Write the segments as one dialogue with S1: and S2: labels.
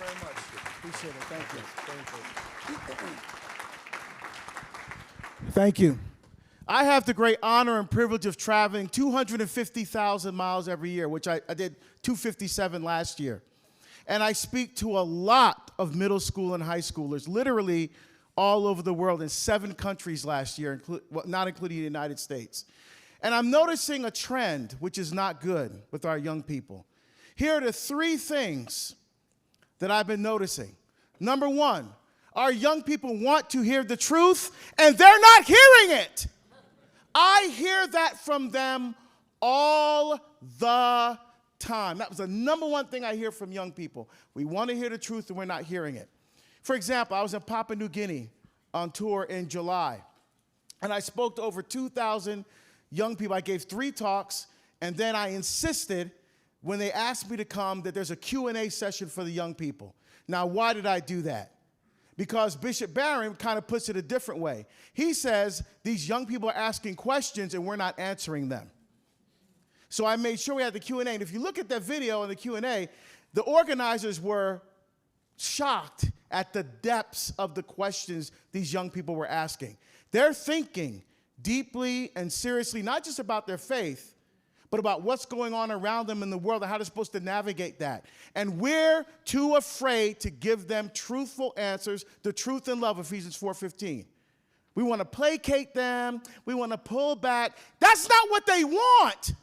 S1: very much. Appreciate it. Thank you. Thank you. I have the great honor and privilege of traveling 250,000 miles every year, which I did 257 last year. And I speak to a lot of middle school and high schoolers, literally all over the world in 7 countries last year, not including the United States. And I'm noticing a trend which is not good with our young people. Here are the 3 things that I've been noticing. Number 1, our young people want to hear the truth, and they're not hearing it. I hear that from them all the time. That was the number 1 thing I hear from young people. We want to hear the truth, and we're not hearing it. For example, I was in Papua New Guinea on tour in July, and I spoke to over 2,000 young people. I gave 3 talks, and then I insisted, when they asked me to come, that there's a Q&A session for the young people. Now, why did I do that? Because Bishop Barron kind of puts it a different way. He says these young people are asking questions and we're not answering them. So I made sure we had the Q&A. And if you look at that video and the Q&A, the organizers were shocked at the depths of the questions these young people were asking. They're thinking deeply and seriously, not just about their faith, but about what's going on around them in the world and how they're supposed to navigate that. And we're too afraid to give them truthful answers, the truth in love, Ephesians 4:15. We want to placate them. We want to pull back. That's not what they want.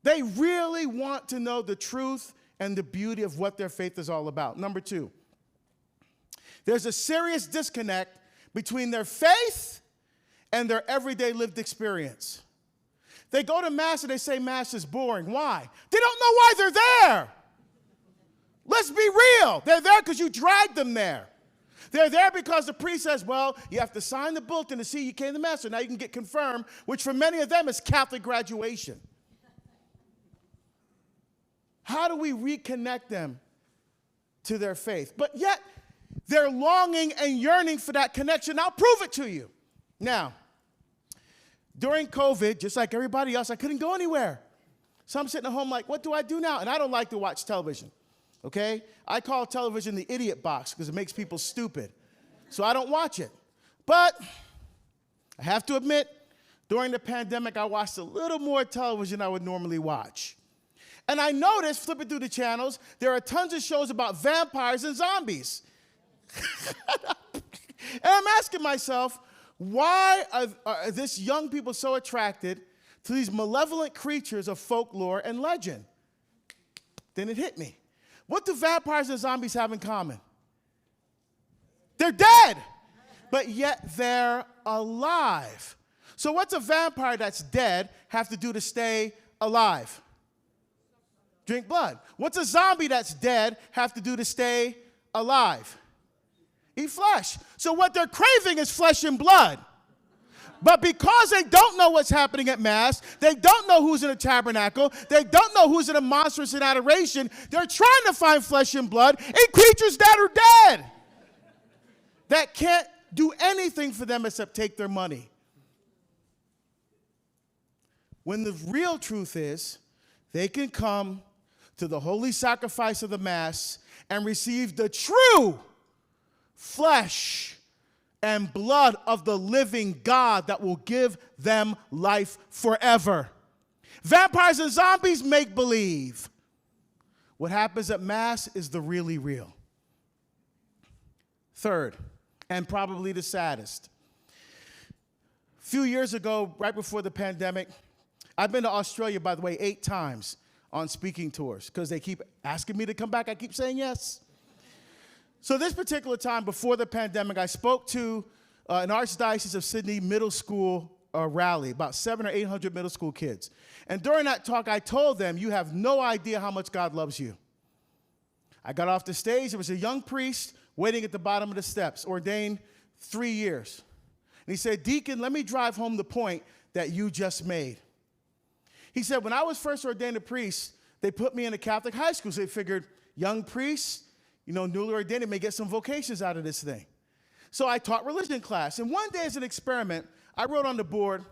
S1: They really want to know the truth and the beauty of what their faith is all about. Number 2, there's a serious disconnect between their faith and their everyday lived experience. They go to Mass and they say Mass is boring. Why? They don't know why they're there. Let's be real. They're there because you dragged them there. They're there because the priest says, well, you have to sign the bulletin to see you came to Mass, so now you can get confirmed, which for many of them is Catholic graduation. How do we reconnect them to their faith? But yet, they're longing and yearning for that connection. I'll prove it to you. Now, during COVID, just like everybody else, I couldn't go anywhere. So I'm sitting at home like, what do I do now? And I don't like to watch television, okay? I call television the idiot box because it makes people stupid. So I don't watch it. But I have to admit, during the pandemic, I watched a little more television than I would normally watch. And I noticed, flipping through the channels, there are tons of shows about vampires and zombies. And I'm asking myself, why are these young people so attracted to these malevolent creatures of folklore and legend? Then it hit me. What do vampires and zombies have in common? They're dead, but yet they're alive. So what's a vampire that's dead have to do to stay alive? Drink blood. What's a zombie that's dead have to do to stay alive? Eat flesh. So what they're craving is flesh and blood. But because they don't know what's happening at Mass, they don't know who's in a tabernacle, they don't know who's in a monstrance in adoration, they're trying to find flesh and blood in creatures that are dead, that can't do anything for them except take their money. When the real truth is, they can come to the holy sacrifice of the Mass and receive the true flesh and blood of the living God that will give them life forever. Vampires and zombies make believe. What happens at Mass is the really real. Third, and probably the saddest. A few years ago, right before the pandemic, I've been to Australia, by the way, 8 times on speaking tours because they keep asking me to come back. I keep saying yes. So this particular time before the pandemic, I spoke to an Archdiocese of Sydney middle school rally, about 700 or 800 middle school kids. And during that talk, I told them, you have no idea how much God loves you. I got off the stage. There was a young priest waiting at the bottom of the steps, ordained 3 years. And he said, Deacon, let me drive home the point that you just made. He said, when I was first ordained a priest, they put me in a Catholic high school. So they figured, young priests, newly ordained, may get some vocations out of this thing. So I taught religion class. And one day as an experiment, I wrote on the board,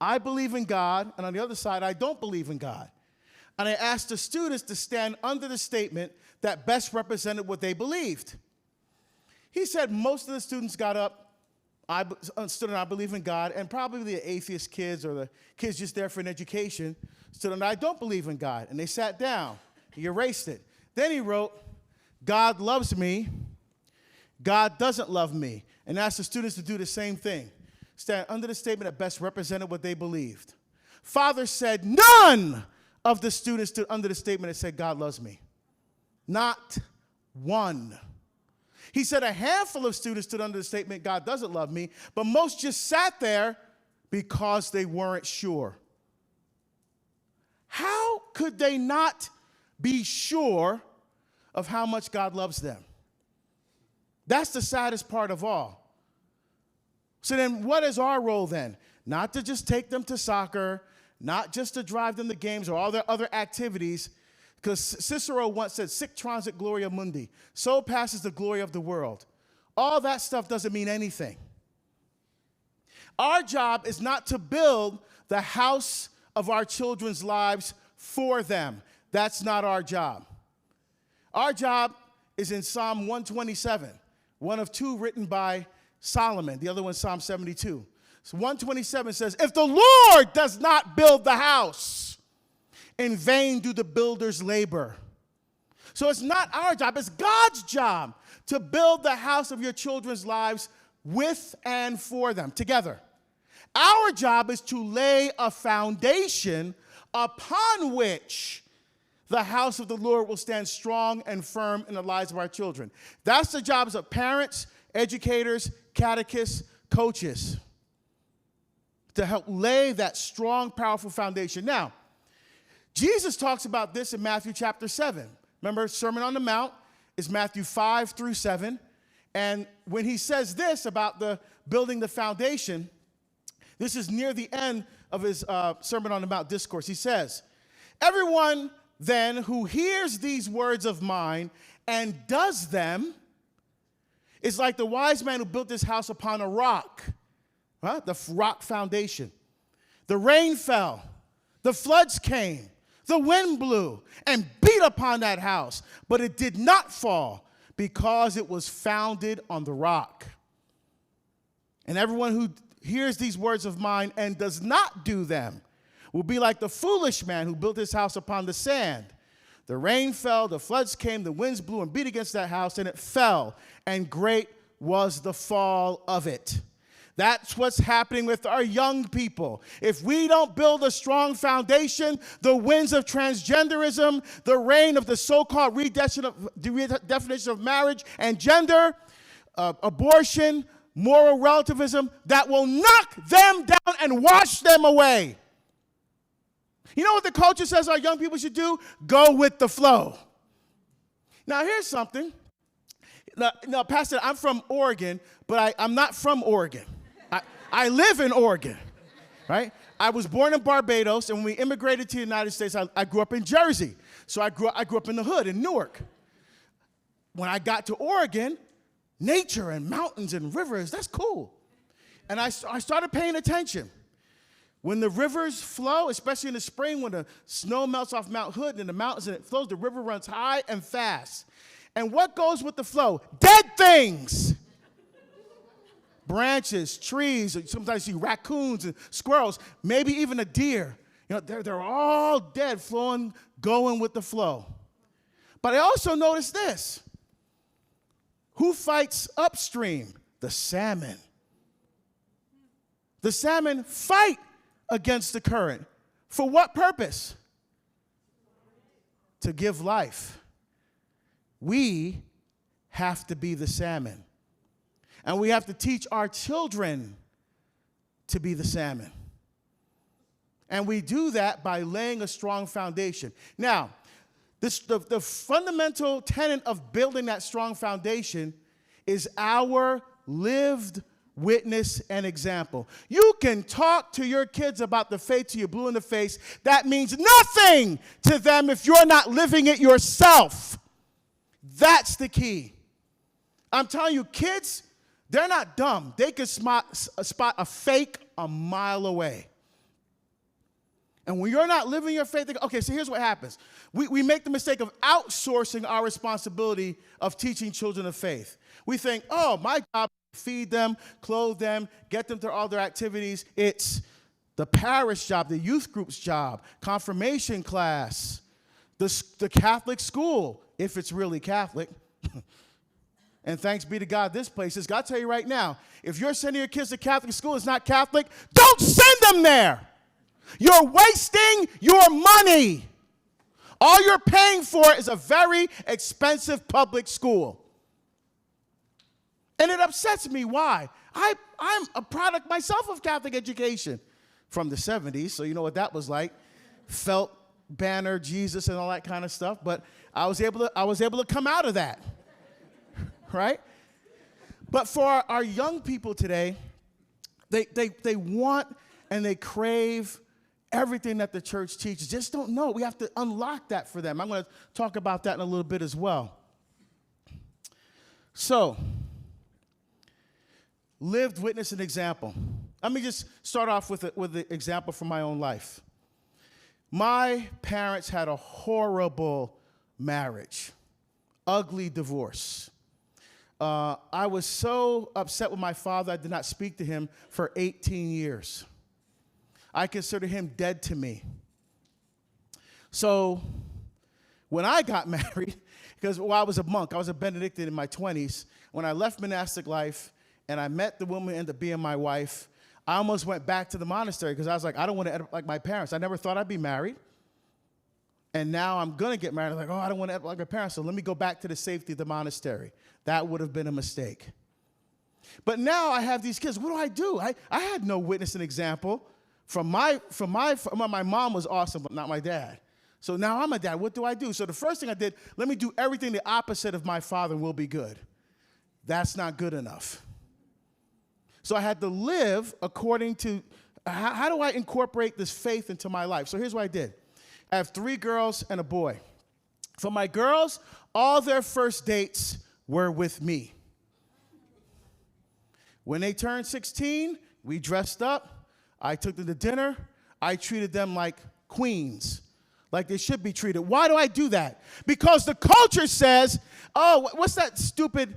S1: I believe in God, and on the other side, I don't believe in God. And I asked the students to stand under the statement that best represented what they believed. He said most of the students got up, stood and I believe in God, and probably the atheist kids or the kids just there for an education stood and I don't believe in God. And they sat down. He erased it. Then he wrote, God loves me, God doesn't love me, and asked the students to do the same thing. Stand under the statement that best represented what they believed. Father said none of the students stood under the statement that said God loves me. Not one. He said a handful of students stood under the statement God doesn't love me, but most just sat there because they weren't sure. How could they not be sure of how much God loves them? That's the saddest part of all. So then what is our role then? Not to just take them to soccer, not just to drive them to games or all their other activities, because Cicero once said, sic transit gloria mundi, so passes the glory of the world. All that stuff doesn't mean anything. Our job is not to build the house of our children's lives for them. That's not our job. Our job is in Psalm 127, one of two written by Solomon. The other one, Psalm 72. So 127 says, if the Lord does not build the house, in vain do the builders labor. So it's not our job, it's God's job to build the house of your children's lives with and for them, together. Our job is to lay a foundation upon which the house of the Lord will stand strong and firm in the lives of our children. That's the jobs of parents, educators, catechists, coaches, to help lay that strong, powerful foundation. Now, Jesus talks about this in Matthew chapter 7. Remember, Sermon on the Mount is Matthew 5 through 7. And when he says this about the building the foundation, this is near the end of his Sermon on the Mount discourse. He says, everyone then who hears these words of mine and does them is like the wise man who built his house upon a rock, the rock foundation. The rain fell, the floods came, the wind blew and beat upon that house, but it did not fall because it was founded on the rock. And everyone who hears these words of mine and does not do them will be like the foolish man who built his house upon the sand. The rain fell, the floods came, the winds blew and beat against that house, and it fell, and great was the fall of it. That's what's happening with our young people. If we don't build a strong foundation, the winds of transgenderism, the reign of the so-called redefinition of marriage and gender, abortion, moral relativism, that will knock them down and wash them away. You know what the culture says our young people should do? Go with the flow. Now, here's something. Now, Pastor, I'm from Oregon, but I'm not from Oregon. I live in Oregon, right? I was born in Barbados, and when we immigrated to the United States, I grew up in Jersey. So I grew up in the hood in Newark. When I got to Oregon, nature and mountains and rivers, that's cool. And I started paying attention. When the rivers flow, especially in the spring, when the snow melts off Mount Hood and in the mountains and it flows, the river runs high and fast. And what goes with the flow? Dead things. Branches, trees, sometimes you see raccoons and squirrels, maybe even a deer. You know, they're all dead, flowing, going with the flow. But I also noticed this. Who fights upstream? The salmon. The salmon fight against the current. For what purpose? To give life. We have to be the salmon. And we have to teach our children to be the salmon. And we do that by laying a strong foundation. Now, the fundamental tenet of building that strong foundation is our lived witness and example. You can talk to your kids about the faith till you're blue in the face. That means nothing to them if you're not living it yourself. That's the key. I'm telling you, kids, they're not dumb. They can spot a fake a mile away. And when you're not living your faith, okay, so here's what happens. We make the mistake of outsourcing our responsibility of teaching children of faith. We think, oh, my job is to feed them, clothe them, get them through all their activities. It's the parish job, the youth group's job, confirmation class, the Catholic school, if it's really Catholic. And thanks be to God, this place is. God, tell you right now, if you're sending your kids to Catholic school, it's not Catholic, don't send them there. You're wasting your money. All you're paying for is a very expensive public school. And it upsets me. Why? I'm a product myself of Catholic education from the 70s, so you know what that was like. Felt, banner, Jesus, and all that kind of stuff. But I was able to come out of that. Right? But for our young people today, they want and they crave everything that the church teaches. Just don't know. We have to unlock that for them. I'm going to talk about that in a little bit as well. So, lived witness and example. Let me just start off with the example from my own life. My parents had a horrible marriage, ugly divorce. I was so upset with my father, I did not speak to him for 18 years. I consider him dead to me. So when I got married, because I was a monk, I was a Benedictine in my 20s, when I left monastic life and I met the woman who ended up being my wife, I almost went back to the monastery because I was like, I don't want to end up like my parents. I never thought I'd be married. And now I'm going to get married. I'm like, oh, I don't want to end up like my parents, so let me go back to the safety of the monastery. That would have been a mistake. But now I have these kids. What do? I had no witness and example. My mom was awesome, but not my dad. So now I'm a dad. What do I do? So the first thing I did, let me do everything the opposite of my father will be good. That's not good enough. So I had to live according to, how do I incorporate this faith into my life? So here's what I did. I have 3 girls and a boy. For my girls, all their first dates were with me. When they turned 16, we dressed up. I took them to dinner. I treated them like queens, like they should be treated. Why do I do that? Because the culture says, oh, what's that stupid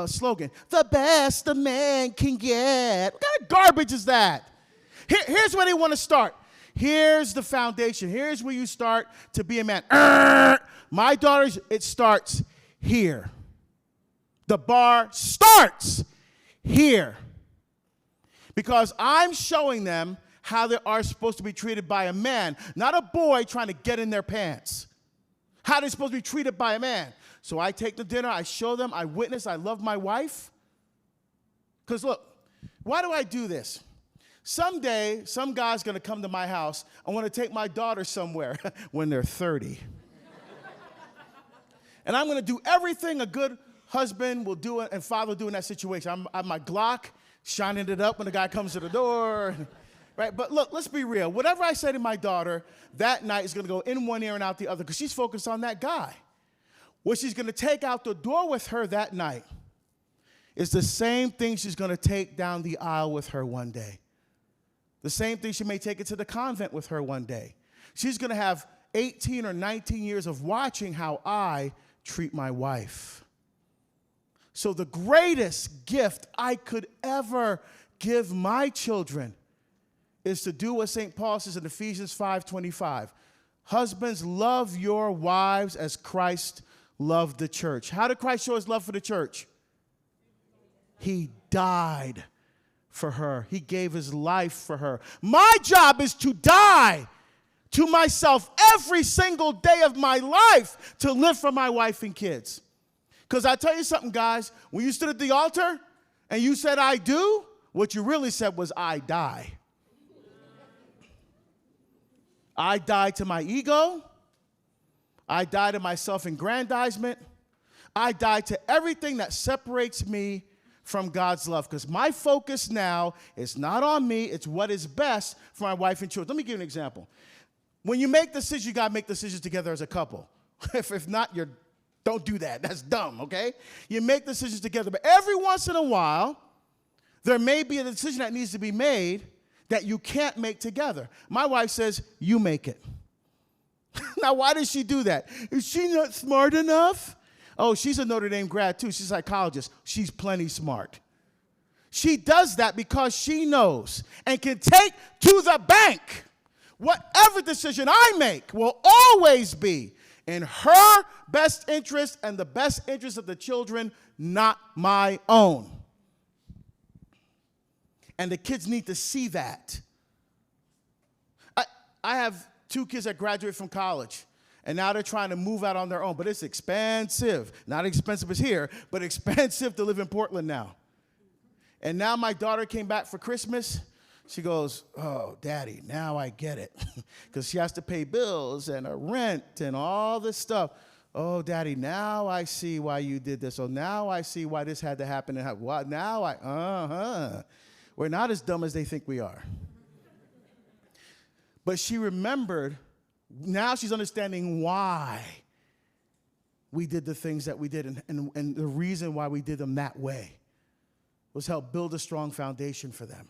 S1: slogan? The best a man can get. What kind of garbage is that? Here's where they want to start. Here's the foundation. Here's where you start to be a man. My daughters, it starts here. The bar starts here. Because I'm showing them how they are supposed to be treated by a man, not a boy trying to get in their pants. How they're supposed to be treated by a man. So I take the dinner, I show them, I witness, I love my wife. Because look, why do I do this? Someday, some guy's going to come to my house. I want to take my daughter somewhere when they're 30. And I'm going to do everything a good husband will do and father will do in that situation. I have my Glock, shining it up when the guy comes to the door. Right? But look, let's be real. Whatever I say to my daughter, that night is going to go in one ear and out the other because she's focused on that guy. What she's going to take out the door with her that night is the same thing she's going to take down the aisle with her one day. The same thing she may take it to the convent with her one day. She's going to have 18 or 19 years of watching how I treat my wife. So the greatest gift I could ever give my children is to do what St. Paul says in Ephesians 5:25. Husbands, love your wives as Christ loved the church. How did Christ show his love for the church? He died for her. He gave his life for her. My job is to die to myself every single day of my life to live for my wife and kids. Because I tell you something, guys, when you stood at the altar and you said, I do, what you really said was, I die. I die to my ego. I die to my self-aggrandizement. I die to everything that separates me from God's love, because my focus now is not on me, it's what is best for my wife and children. Let me give you an example. When you make decisions, you got to make decisions together as a couple. If not, don't do that. That's dumb, okay? You make decisions together, but every once in a while, there may be a decision that needs to be made that you can't make together. My wife says, you make it. Now, why does she do that? Is she not smart enough? Oh, she's a Notre Dame grad, too. She's a psychologist. She's plenty smart. She does that because she knows and can take to the bank whatever decision I make will always be in her best interest and the best interest of the children, not my own. And the kids need to see that. I have 2 kids that graduate from college, and now they're trying to move out on their own, but it's expensive. Not expensive as here, but expensive to live in Portland now. And now my daughter came back for Christmas. She goes, oh, Daddy, now I get it. Because she has to pay bills and a rent and all this stuff. Oh, Daddy, now I see why you did this. Oh, now I see why this had to happen. And now we're not as dumb as they think we are. But she remembered, now she's understanding why we did the things that we did and the reason why we did them that way was help build a strong foundation for them.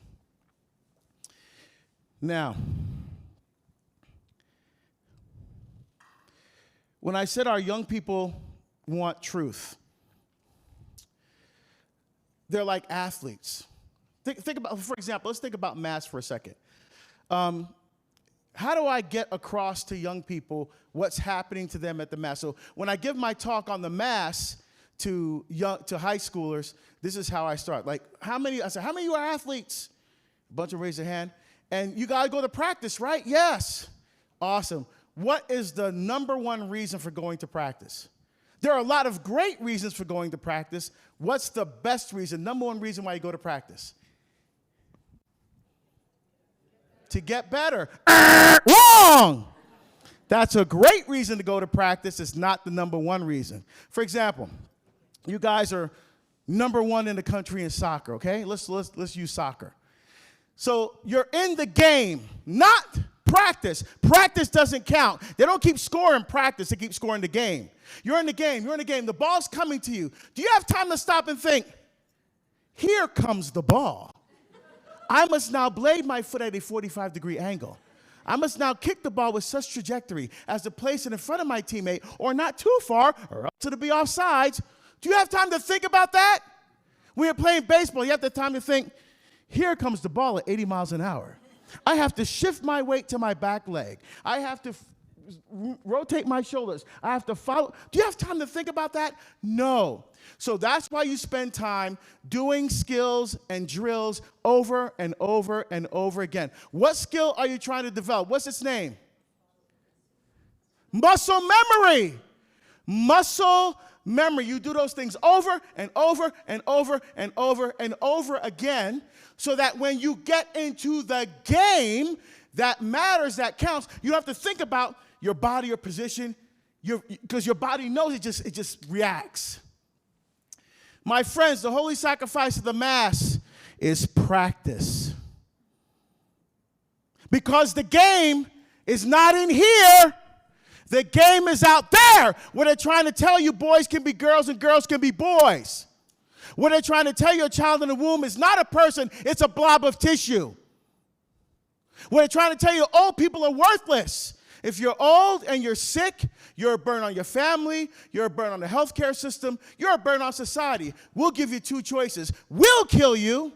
S1: Now, when I said our young people want truth, they're like athletes. Think about, for example, let's think about mass for a second. How do I get across to young people what's happening to them at the mass? So when I give my talk on the mass to high schoolers, this is how I start. Like, I said, how many of you are athletes? A bunch of them raise their hand. And you got to go to practice, right? Yes. Awesome. What is the number one reason for going to practice? There are a lot of great reasons for going to practice. What's the best reason, number one reason why you go to practice? To get better. Wrong! That's a great reason to go to practice. It's not the number one reason. For example, you guys are number one in the country in soccer, okay? Let's use soccer. So you're in the game, not practice. Practice doesn't count. They don't keep scoring practice. They keep scoring the game. You're in the game. You're in the game. The ball's coming to you. Do you have time to stop and think, here comes the ball. I must now blade my foot at a 45-degree angle. I must now kick the ball with such trajectory as to place it in front of my teammate or not too far or up to be offsides. Do you have time to think about that? When you're playing baseball, you have the time to think, here comes the ball at 80 miles an hour. I have to shift my weight to my back leg. I have to rotate my shoulders. I have to follow. Do you have time to think about that? No. So that's why you spend time doing skills and drills over and over and over again. What skill are you trying to develop? What's its name? Muscle memory. Muscle memory. You do those things over and over and over and over and over again so that when you get into the game that matters, that counts, you don't have to think about your body or position because your body knows it just reacts. My friends, the holy sacrifice of the Mass is practice. Because the game is not in here. The game is out there where they're trying to tell you boys can be girls and girls can be boys. Where they're trying to tell you a child in the womb is not a person, it's a blob of tissue. Where they're trying to tell you old people are worthless. If you're old and you're sick, you're a burden on your family, you're a burden on the healthcare system, you're a burden on society. We'll give you two choices. We'll kill you,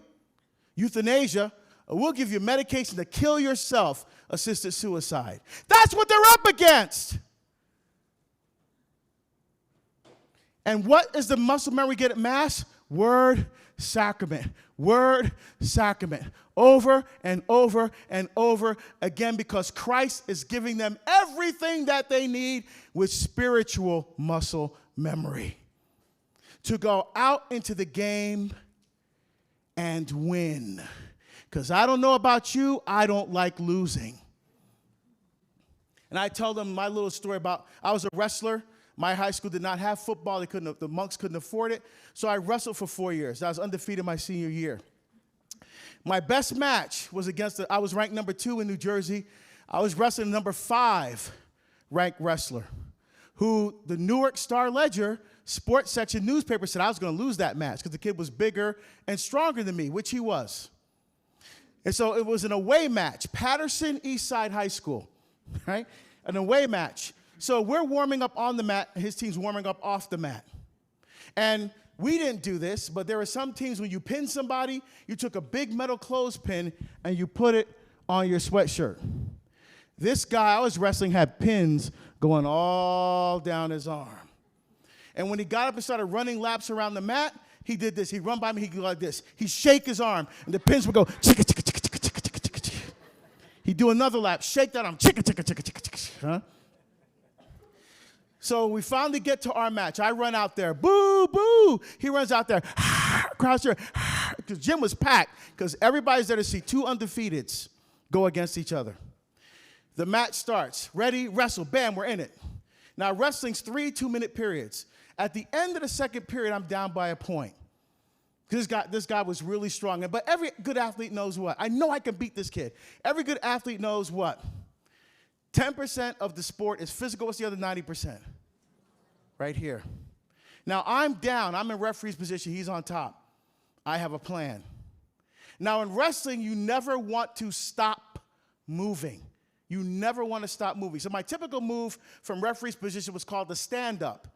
S1: euthanasia, or we'll give you medication to kill yourself, assisted suicide. That's what they're up against. And what is the muscle memory get at Mass? Word, sacrament. Word, sacrament. Over and over and over again because Christ is giving them everything that they need with spiritual muscle memory to go out into the game and win. Because I don't know about you, I don't like losing. And I tell them my little story about I was a wrestler. My high school did not have football. The monks couldn't afford it. So I wrestled for 4 years. I was undefeated my senior year. My best match was I was ranked number 2 in New Jersey. I was wrestling number 5 ranked wrestler, who the Newark Star-Ledger sports section newspaper said I was going to lose that match because the kid was bigger and stronger than me, which he was. And so it was an away match, Patterson Eastside High School, right? An away match. So we're warming up on the mat, his team's warming up off the mat. And we didn't do this, but there are some teams when you pin somebody, you took a big metal clothespin and you put it on your sweatshirt. This guy I was wrestling had pins going all down his arm. And when he got up and started running laps around the mat, he did this. He'd run by me, he'd go like this. He'd shake his arm, and the pins would go chicka, chicka, chicka, chicka, chicka, chicka, chicka. He'd do another lap, shake that arm, chicka, chicka, chicka, chicka, chicka. Huh? So we finally get to our match. I run out there, boo, boo. He runs out there, crowd's here, because gym was packed, because everybody's there to see two undefeateds go against each other. The match starts. Ready, wrestle, bam, we're in it. Now, wrestling's 3 2-minute periods. At the end of the second period, I'm down by a point. This guy was really strong. But every good athlete knows what? I know I can beat this kid. Every good athlete knows what? 10% of the sport is physical. What's the other 90%? Right here. Now, I'm down. I'm in referee's position. He's on top. I have a plan. Now, in wrestling, you never want to stop moving. You never want to stop moving. So my typical move from referee's position was called the stand-up.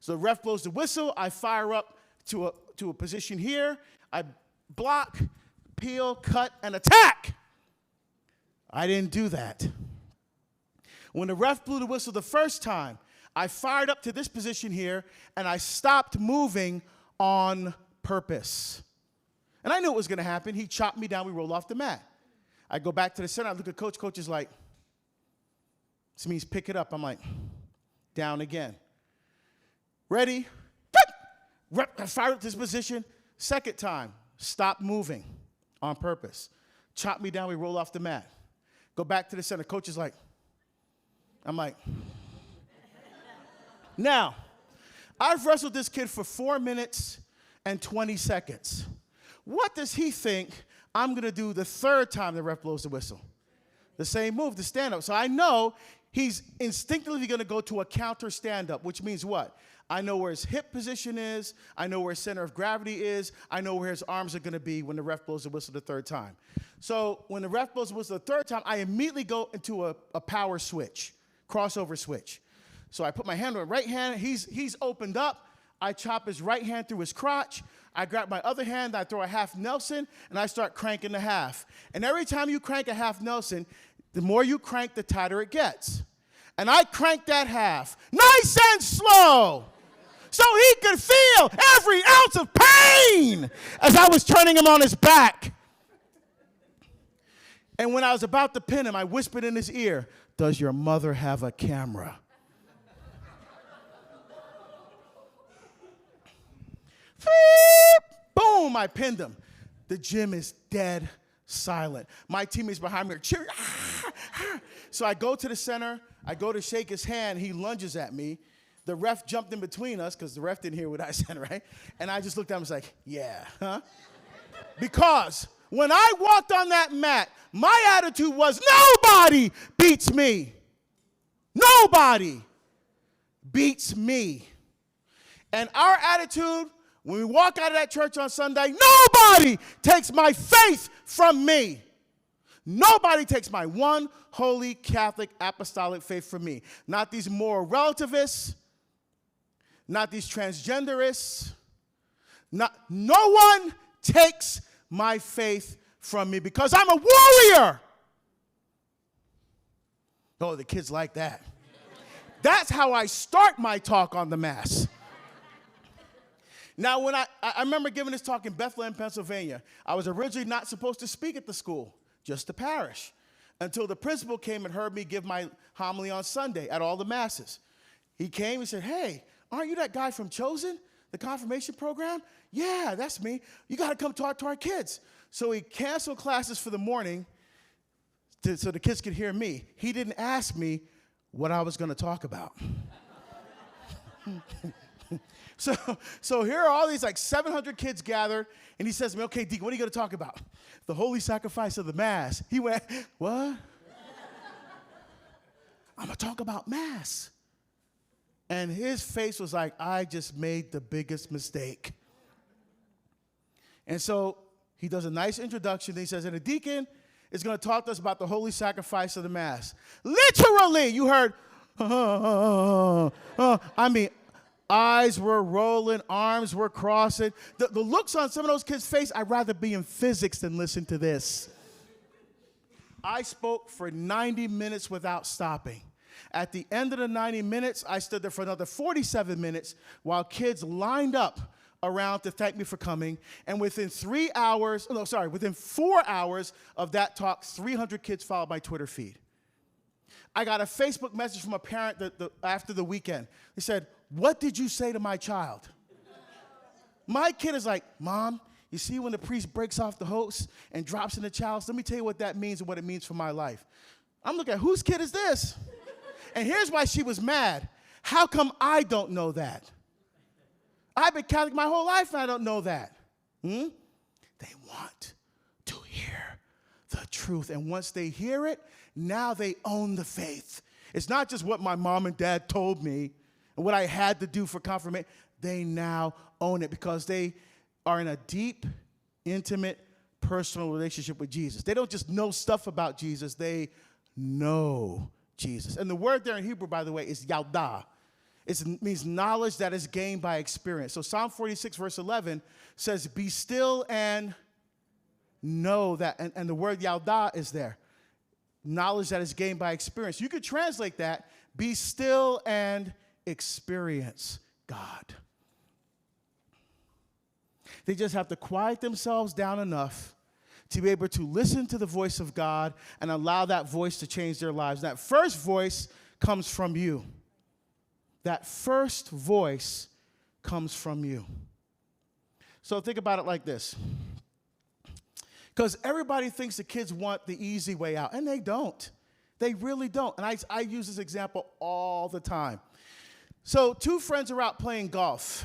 S1: So the ref blows the whistle. I fire up to a position here. I block, peel, cut, and attack. I didn't do that. When the ref blew the whistle the first time, I fired up to this position here, and I stopped moving on purpose. And I knew it was going to happen. He chopped me down. We roll off the mat. I go back to the center. I look at coach. Coach is like, this means pick it up. I'm like, down again. Ready? I fired up this position. Second time, stop moving on purpose. Chop me down. We roll off the mat. Go back to the center. Coach is like, I'm like, now, I've wrestled this kid for 4 minutes and 20 seconds. What does he think I'm going to do the third time the ref blows the whistle? The same move, the stand-up. So I know he's instinctively going to go to a counter stand-up, which means what? I know where his hip position is. I know where his center of gravity is. I know where his arms are going to be when the ref blows the whistle the third time. So when the ref blows the whistle the third time, I immediately go into a power switch, crossover switch. So I put my hand on the right hand. He's opened up. I chop his right hand through his crotch. I grab my other hand. I throw a half Nelson, and I start cranking the half. And every time you crank a half Nelson, the more you crank, the tighter it gets. And I cranked that half, nice and slow, so he could feel every ounce of pain as I was turning him on his back. And when I was about to pin him, I whispered in his ear, "Does your mother have a camera?" Boom, I pinned him. The gym is dead silent. My teammates behind me are cheering. So I go to the center. I go to shake his hand. He lunges at me. The ref jumped in between us because the ref didn't hear what I said, right? And I just looked at him and was like, yeah, huh? Because when I walked on that mat, my attitude was nobody beats me. Nobody beats me. And our attitude, when we walk out of that church on Sunday, nobody takes my faith from me. Nobody takes my one holy Catholic apostolic faith from me. Not these moral relativists, not these transgenderists. No one takes my faith from me because I'm a warrior. Oh, the kids like that. That's how I start my talk on the Mass. Now, when I remember giving this talk in Bethlehem, Pennsylvania. I was originally not supposed to speak at the school, just the parish, until the principal came and heard me give my homily on Sunday at all the Masses. He came and said, "Hey, aren't you that guy from Chosen, the confirmation program?" "Yeah, that's me. You got to come talk to our kids." So he canceled classes for the morning so the kids could hear me. He didn't ask me what I was going to talk about. So here are all these like 700 kids gathered, and he says to me, "Okay, Deacon, what are you going to talk about?" "The holy sacrifice of the Mass." He went, "What?" "I'm going to talk about Mass." And his face was like, I just made the biggest mistake. And so He does a nice introduction. Then he says, and the deacon is going to talk to us about the holy sacrifice of the Mass. Literally, you heard, I mean, eyes were rolling, arms were crossing. The looks on some of those kids' face, I'd rather be in physics than listen to this. I spoke for 90 minutes without stopping. At the end of the 90 minutes, I stood there for another 47 minutes while kids lined up around to thank me for coming. And within 4 hours of that talk, 300 kids followed my Twitter feed. I got a Facebook message from a parent after the weekend. They said, what did you say to my child? My kid is like, Mom, you see when the priest breaks off the hose and drops in the chalice? Let me tell you what that means and what it means for my life. I'm looking at, whose kid is this? And here's why she was mad. How come I don't know that? I've been Catholic my whole life and I don't know that. They want to hear the truth. And once they hear it, now they own the faith. It's not just what my mom and dad told me and what I had to do for confirmation. They now own it because they are in a deep, intimate, personal relationship with Jesus. They don't just know stuff about Jesus. They know Jesus. And the word there in Hebrew, by the way, is yaldah. It means knowledge that is gained by experience. So Psalm 46, verse 11 says, be still and know that. And the word yaldah is there. Knowledge that is gained by experience. You could translate that, be still and experience God. They just have to quiet themselves down enough to be able to listen to the voice of God and allow that voice to change their lives. That first voice comes from you. That first voice comes from you. So think about it like this. Because everybody thinks the kids want the easy way out, and they don't. They really don't. And I use this example all the time. So 2 friends are out playing golf.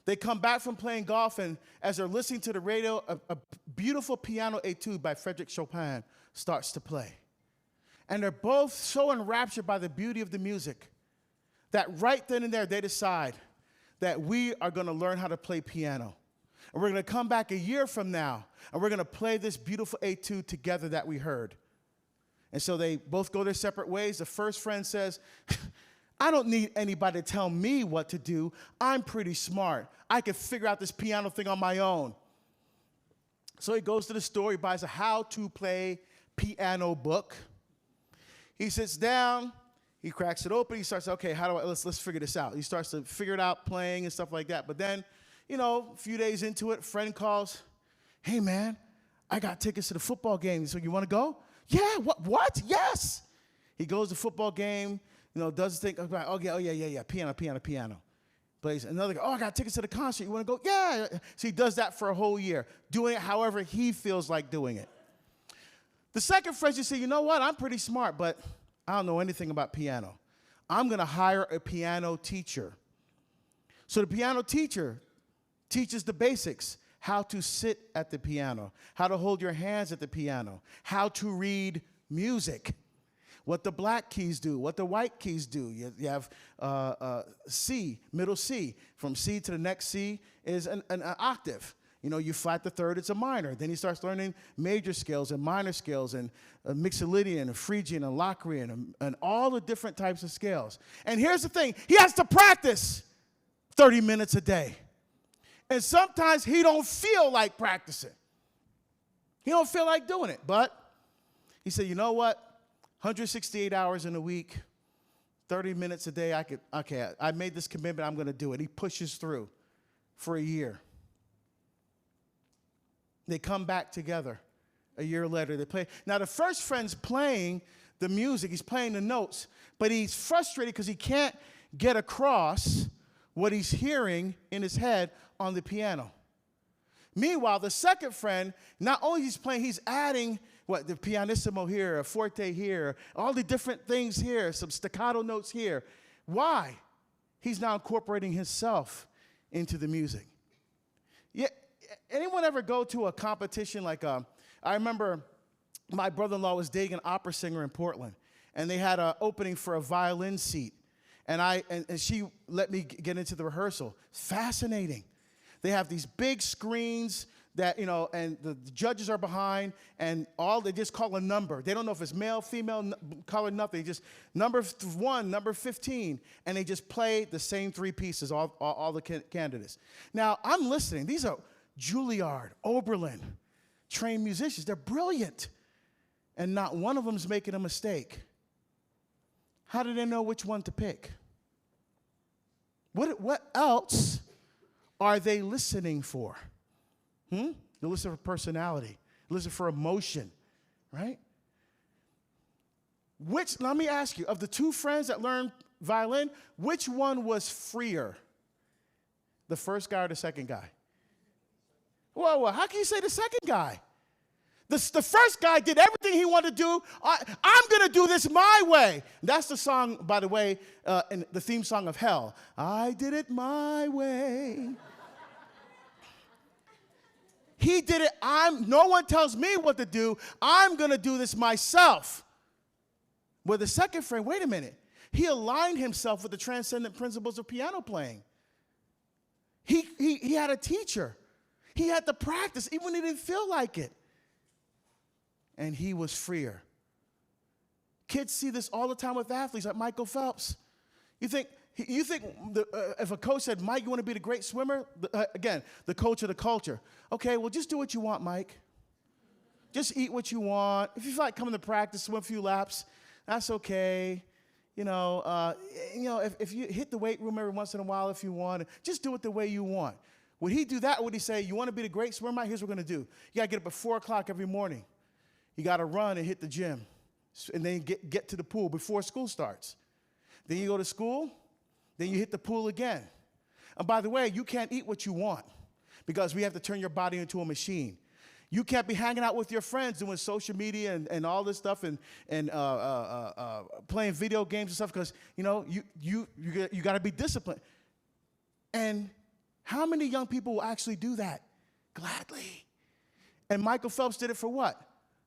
S1: They come back from playing golf, and as they're listening to the radio, a beautiful piano etude by Frédéric Chopin starts to play. And they're both so enraptured by the beauty of the music that right then and there they decide that we are going to learn how to play piano. And we're going to come back a year from now, and we're going to play this beautiful etude together that we heard. And so they both go their separate ways. The first friend says, I don't need anybody to tell me what to do. I'm pretty smart. I can figure out this piano thing on my own. So he goes to the store. He buys a how-to-play piano book. He sits down. He cracks it open. He starts, okay, let's figure this out. He starts to figure it out, playing and stuff like that. But then, a few days into it, friend calls, hey, man, I got tickets to the football game. So you want to go? Yeah, what? Yes. He goes to the football game, does the thing. Oh, yeah, piano. Plays another guy, I got tickets to the concert. You want to go? Yeah. So he does that for a whole year, doing it however he feels like doing it. The second friend, you say, you know what? I'm pretty smart, but I don't know anything about piano. I'm going to hire a piano teacher. So the piano teacher teaches the basics, how to sit at the piano, how to hold your hands at the piano, how to read music, what the black keys do, what the white keys do. You have C, middle C. From C to the next C is an octave. You flat the third, it's a minor. Then he starts learning major scales and minor scales and Mixolydian and Phrygian and Locrian and all the different types of scales. And here's the thing, he has to practice 30 minutes a day. And sometimes he don't feel like practicing. He don't feel like doing it. But he said, you know what? 168 hours in a week, 30 minutes a day, I made this commitment, I'm going to do it. He pushes through for a year. They come back together a year later. They play. Now, the first friend's playing the music. He's playing the notes. But he's frustrated because he can't get across what he's hearing in his head on the piano. Meanwhile, the second friend, not only he's playing, he's adding the pianissimo here, a forte here, all the different things here, some staccato notes here. Why? He's now incorporating himself into the music. Yeah. Anyone ever go to a competition like I remember my brother-in-law was dating an opera singer in Portland, and they had an opening for a violin seat, and she let me get into the rehearsal. Fascinating. They have these big screens. that, and the judges are behind, and they just call a number. They don't know if it's male, female, color, nothing. They just number 1, number 15, and they just play the same 3 pieces, all the candidates. Now, I'm listening. These are Juilliard, Oberlin, trained musicians. They're brilliant, and not one of them is making a mistake. How do they know which one to pick? What else are they listening for? They listen for personality, listen for emotion, right? Let me ask you, of the 2 friends that learned violin, which one was freer? The first guy or the second guy? Whoa, how can you say the second guy? The first guy did everything he wanted to do. I'm going to do this my way. That's the song, by the way, in the theme song of Hell. I did it my way. He did it. No one tells me what to do. I'm going to do this myself. Well, the second friend, wait a minute. He aligned himself with the transcendent principles of piano playing. He had a teacher. He had to practice even when he didn't feel like it. And he was freer. Kids see this all the time with athletes like Michael Phelps. You think if a coach said, Mike, you want to be the great swimmer? Again, the coach of the culture. Okay, well, just do what you want, Mike. Just eat what you want. If you feel like coming to practice, swim a few laps, that's okay. If you hit the weight room every once in a while if you want, just do it the way you want. Would he do that, or would he say, you want to be the great swimmer? Mike? Here's what we're going to do. You got to get up at 4 o'clock every morning. You got to run and hit the gym, and then get to the pool before school starts. Then you go to school, then you hit the pool again. And by the way, you can't eat what you want because we have to turn your body into a machine. You can't be hanging out with your friends doing social media and all this stuff and playing video games and stuff because, you got to be disciplined. And how many young people will actually do that? Gladly. And Michael Phelps did it for what?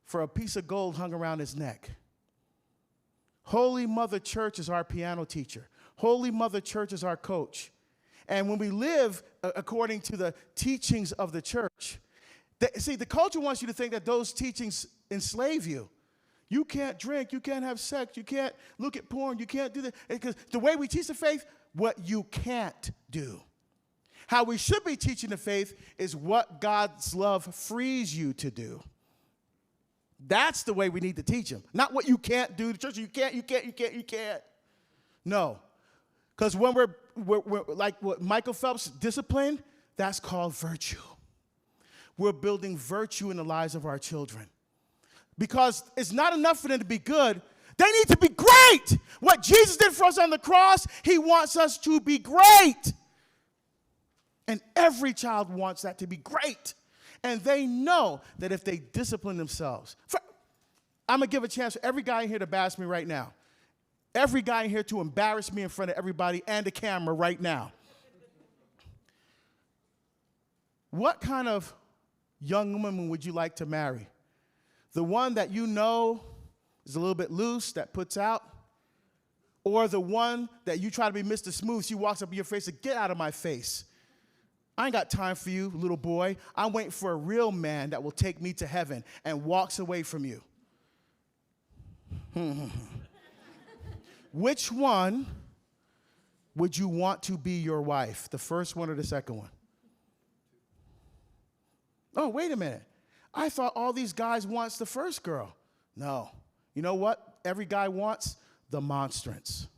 S1: For a piece of gold hung around his neck. Holy Mother Church is our piano teacher. Holy Mother Church is our coach. And when we live according to the teachings of the church, the culture wants you to think that those teachings enslave you. You can't drink, you can't have sex, you can't look at porn, you can't do that. Because the way we teach the faith, what you can't do. How we should be teaching the faith is what God's love frees you to do. That's the way we need to teach them. Not what you can't do. The church, you can't. No. Because when we're like what Michael Phelps disciplined, that's called virtue. We're building virtue in the lives of our children. Because it's not enough for them to be good. They need to be great. What Jesus did for us on the cross, he wants us to be great. And every child wants that to be great. And they know that if they discipline themselves. I'm going to give a chance for every guy in here to embarrass me right now. Every guy in here to embarrass me in front of everybody and the camera right now. What kind of young woman would you like to marry? The one that you know is a little bit loose, that puts out? Or the one that you try to be Mr. Smooth, she walks up in your face and get out of my face. I ain't got time for you, little boy. I'm waiting for a real man that will take me to heaven and walks away from you. Which one would you want to be your wife? The first one or the second one? Oh, wait a minute. I thought all these guys wants the first girl. No. You know what every guy wants? The monstrance.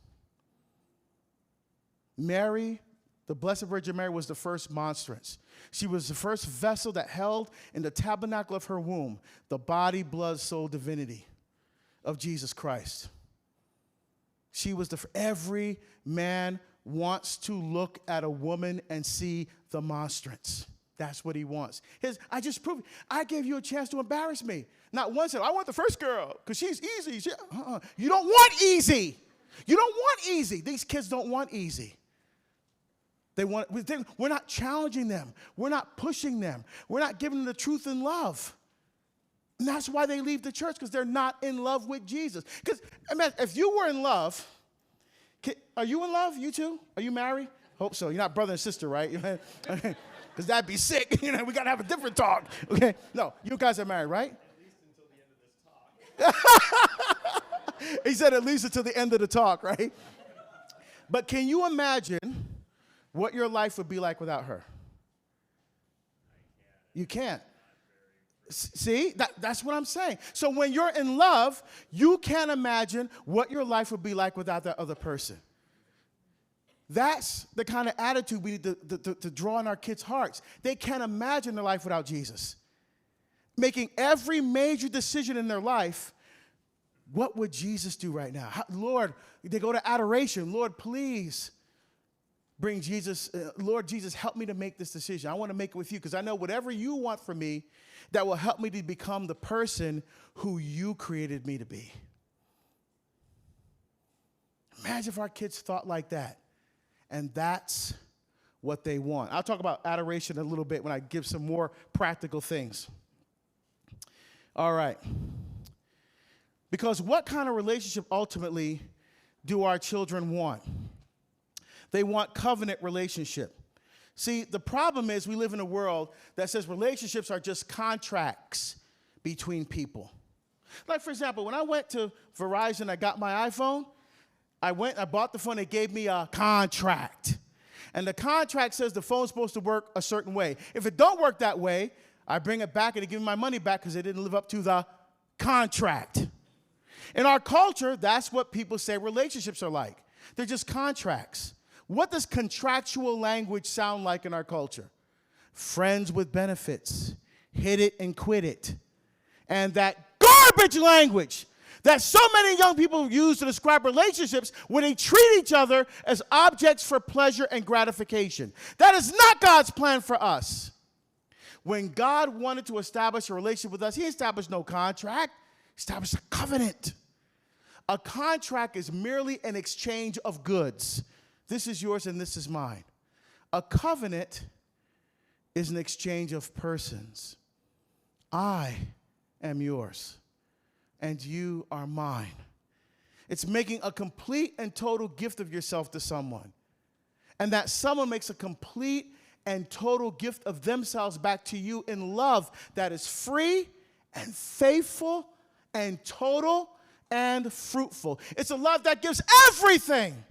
S1: Mary, the Blessed Virgin Mary, was the first monstrance. She was the first vessel that held in the tabernacle of her womb the body, blood, soul, divinity of Jesus Christ. She was every man wants to look at a woman and see the monstrance. That's what he wants. I just proved it. I gave you a chance to embarrass me. Not once said, I want the first girl because she's easy. You don't want easy. You don't want easy. These kids don't want easy. We're not challenging them. We're not pushing them. We're not giving them the truth in love. And that's why they leave the church, because they're not in love with Jesus. Because if you were in love, are you in love, you two? Are you married? Hope so. You're not brother and sister, right? because that'd be sick. You know, we got to have a different talk. Okay? No, you guys are married, right?
S2: At least until the end of this talk.
S1: He said at least until the end of the talk, right? But can you imagine what your life would be like without her? You can't. See, that's what I'm saying. So when you're in love, you can't imagine what your life would be like without that other person. That's the kind of attitude we need to draw in our kids' hearts. They can't imagine their life without Jesus. Making every major decision in their life, what would Jesus do right now? Lord, they go to adoration. Lord, please bring Jesus. Lord Jesus, help me to make this decision. I want to make it with you because I know whatever you want from me, that will help me to become the person who you created me to be. Imagine if our kids thought like that. And that's what they want. I'll talk about adoration a little bit when I give some more practical things. All right. Because what kind of relationship ultimately do our children want? They want covenant relationship. See, the problem is we live in a world that says relationships are just contracts between people. Like, for example, when I went to Verizon, I got my iPhone. I bought the phone, they gave me a contract. And the contract says the phone's supposed to work a certain way. If it don't work that way, I bring it back and they give me my money back because they didn't live up to the contract. In our culture, that's what people say relationships are like. They're just contracts. What does contractual language sound like in our culture? Friends with benefits, hit it and quit it. And that garbage language that so many young people use to describe relationships when they treat each other as objects for pleasure and gratification. That is not God's plan for us. When God wanted to establish a relationship with us, he established no contract, he established a covenant. A contract is merely an exchange of goods. This is yours and this is mine. A covenant is an exchange of persons. I am yours, and you are mine. It's making a complete and total gift of yourself to someone. And that someone makes a complete and total gift of themselves back to you in love that is free and faithful and total and fruitful. It's a love that gives everything.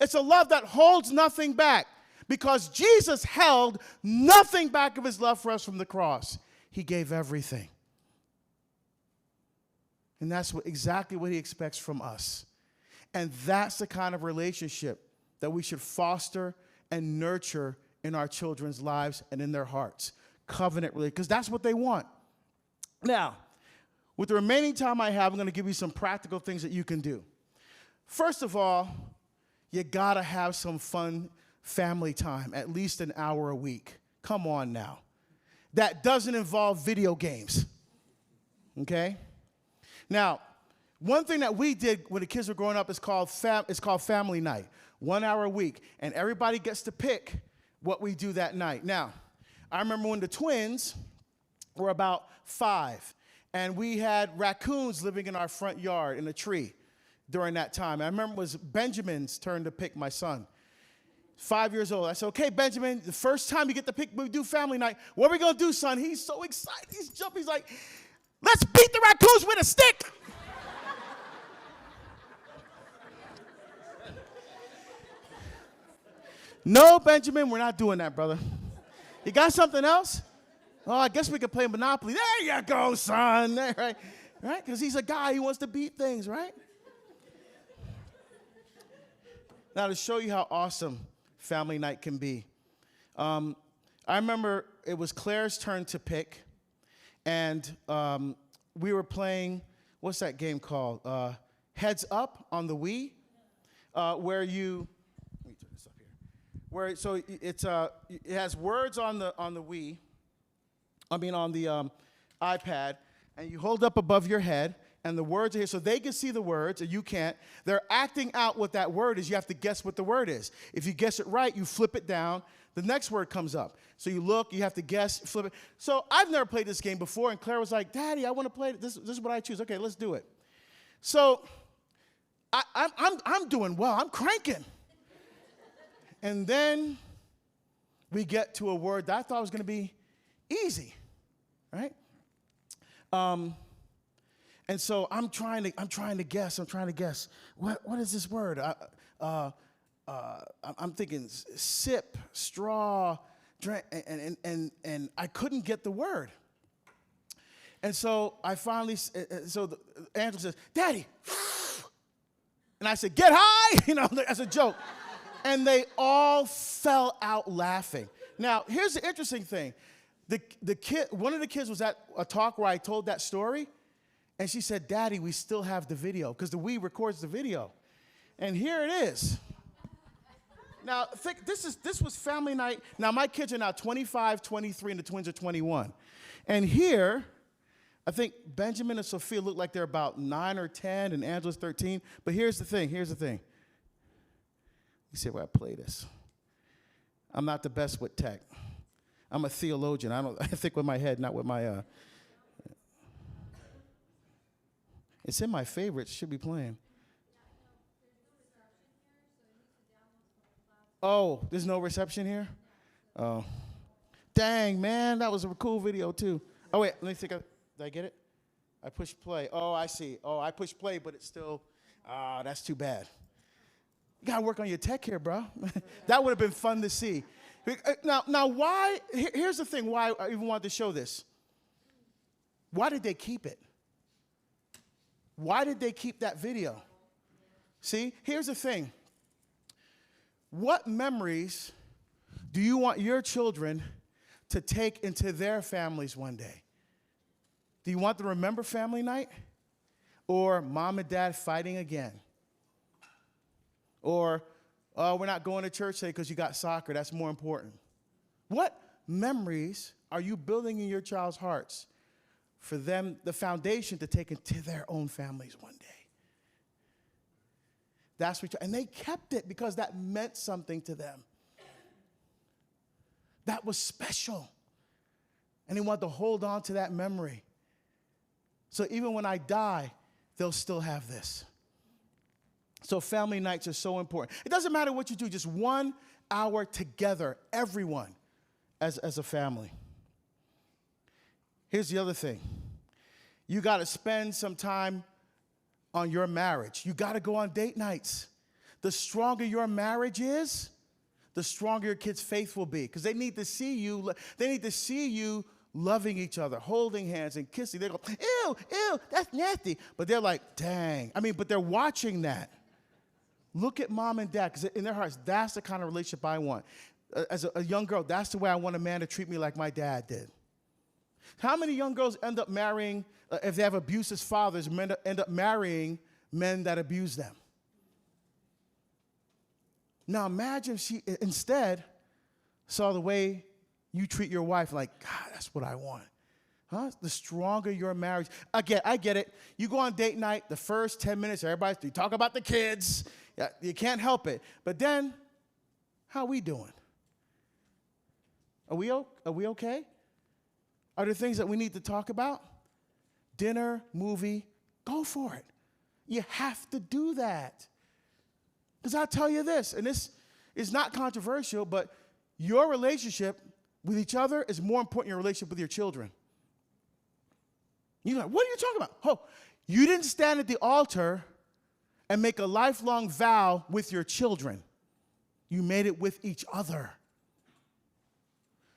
S1: It's a love that holds nothing back because Jesus held nothing back of his love for us from the cross. He gave everything. And that's exactly what he expects from us. And that's the kind of relationship that we should foster and nurture in our children's lives and in their hearts. Covenant relationship, because that's what they want. Now, with the remaining time I have, I'm going to give you some practical things that you can do. First of all, you got to have some fun family time, at least an hour a week. Come on now. That doesn't involve video games, okay? Now, one thing that we did when the kids were growing up is called family night, 1 hour a week, and everybody gets to pick what we do that night. Now, I remember when the twins were about 5, and we had raccoons living in our front yard in a tree during that time. And I remember it was Benjamin's turn to pick, my son. 5 years old. I said, okay, Benjamin, the first time you get to pick, we do family night. What are we going to do, son? He's so excited. He's jumping. He's like, let's beat the raccoons with a stick. No, Benjamin, we're not doing that, brother. You got something else? Oh, I guess we could play Monopoly. There you go, son. Right? Because he's a guy who wants to beat things, right? Now, to show you how awesome family night can be, I remember it was Claire's turn to pick, and we were playing, what's that game called? Heads Up on the Wii, where you, let me turn this up here, so it has words on the Wii, on the iPad, and you hold up above your head, and the words are here, so they can see the words, and you can't. They're acting out what that word is. You have to guess what the word is. If you guess it right, you flip it down. The next word comes up. So you look, you have to guess, flip it. So I've never played this game before, and Claire was like, Daddy, I want to play it. This is what I choose. Okay, let's do it. So I'm doing well. I'm cranking. And then we get to a word that I thought was going to be easy, right? And so I'm trying to guess. What is this word? I'm thinking sip, straw, drink, and I couldn't get the word. And so I finally, Angela says, "Daddy," and I said, "Get high," as a joke. And they all fell out laughing. Now, here's the interesting thing. One of the kids was at a talk where I told that story, and she said, "Daddy, we still have the video," because the Wii records the video. And here it is. Now, this was family night. Now, my kids are now 25, 23, and the twins are 21. And here, I think Benjamin and Sophia look like they're about 9 or 10, and Angela's 13. But here's the thing. Let me see where I play this. I'm not the best with tech. I'm a theologian. I think with my head, not with my. It's in my favorites. Should be playing. Oh, there's no reception here? Oh. Dang, man, that was a cool video, too. Oh, wait, let me think. Did I get it? I pushed play. Oh, I see. Oh, I pushed play, but it's still, that's too bad. You got to work on your tech here, bro. That would have been fun to see. Now, why? Here's the thing why I even wanted to show this. Why did they keep it? Why did they keep that video? See, here's the thing. What memories do you want your children to take into their families one day? Do you want to remember family night? Or mom and dad fighting again? Or, we're not going to church today because you got soccer. That's more important. What memories are you building in your child's hearts for them, the foundation to take into their own families one day? That's what, and they kept it because that meant something to them. That was special. And they wanted to hold on to that memory. So even when I die, they'll still have this. So family nights are so important. It doesn't matter what you do, just 1 hour together, everyone, as a family. Here's the other thing. You got to spend some time on your marriage. You got to go on date nights. The stronger your marriage is, the stronger your kids' faith will be, because they need to see you. They need to see you loving each other, holding hands and kissing. They go, ew, ew, that's nasty. But they're like, dang. But they're watching that. Look at mom and dad, because in their hearts, that's the kind of relationship I want. As a young girl, that's the way I want a man to treat me like my dad did. How many young girls end up marrying, if they have abusive fathers, end up marrying men that abuse them? Now imagine if she instead saw the way you treat your wife, like, God, that's what I want. Huh? The stronger your marriage. I get it. You go on date night, the first 10 minutes, you talk about the kids. You can't help it. But then, how are we doing? Are we okay? Are there things that we need to talk about? Dinner, movie, go for it. You have to do that. Because I'll tell you this, and this is not controversial, but your relationship with each other is more important than your relationship with your children. You're like, what are you talking about? Oh, you didn't stand at the altar and make a lifelong vow with your children. You made it with each other.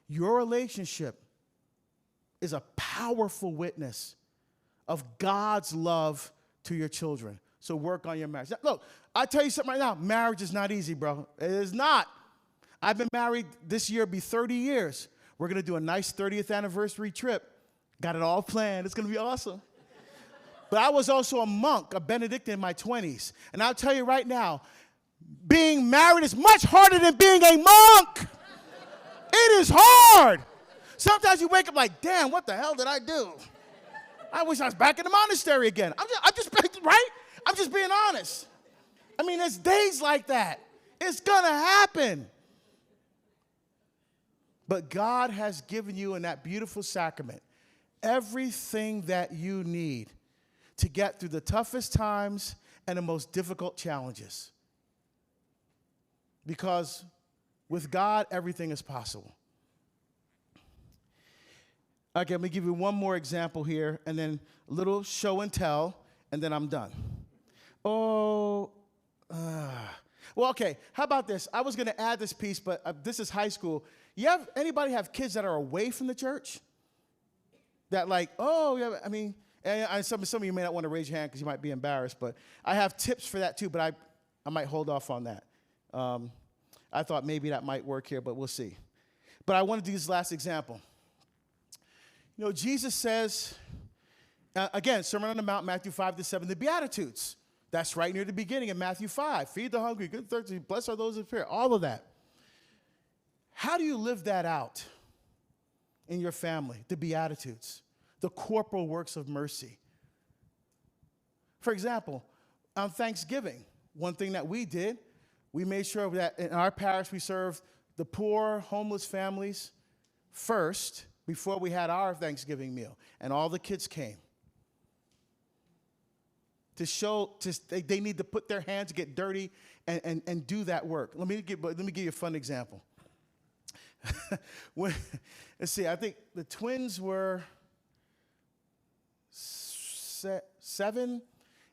S1: Your relationship is a powerful witness of God's love to your children. So work on your marriage. Now, look, I'll tell you something right now. Marriage is not easy, bro. It is not. I've been married this year, be 30 years. We're going to do a nice 30th anniversary trip. Got it all planned. It's going to be awesome. But I was also a monk, a Benedictine in my 20s. And I'll tell you right now, being married is much harder than being a monk. It is hard. Sometimes you wake up like, damn, what the hell did I do? I wish I was back in the monastery again. I'm just right? I'm just being honest. There's days like that. It's going to happen. But God has given you in that beautiful sacrament everything that you need to get through the toughest times and the most difficult challenges. Because With God, everything is possible. Okay, let me give you one more example here, and then a little show and tell, and then I'm done. Well, okay, how about this? I was going to add this piece, but this is high school. Anybody have kids that are away from the church? That like, yeah, I mean, and some of you may not want to raise your hand because you might be embarrassed, but I have tips for that too, but I might hold off on that. I thought maybe that might work here, but we'll see. But I want to do this last example. You know, Jesus says, again, Sermon on the Mount, Matthew 5-7, the Beatitudes. That's right near the beginning in Matthew 5. Feed the hungry, good thirsty, blessed are those in spirit, all of that. How do you live that out in your family, the Beatitudes, the corporal works of mercy? For example, on Thanksgiving, one thing that we did, we made sure that in our parish we served the poor, homeless families first before we had our Thanksgiving meal, and all the kids came. They need to put their hands, get dirty, and do that work. Let me give you a fun example. Let's see, I think the twins were 7.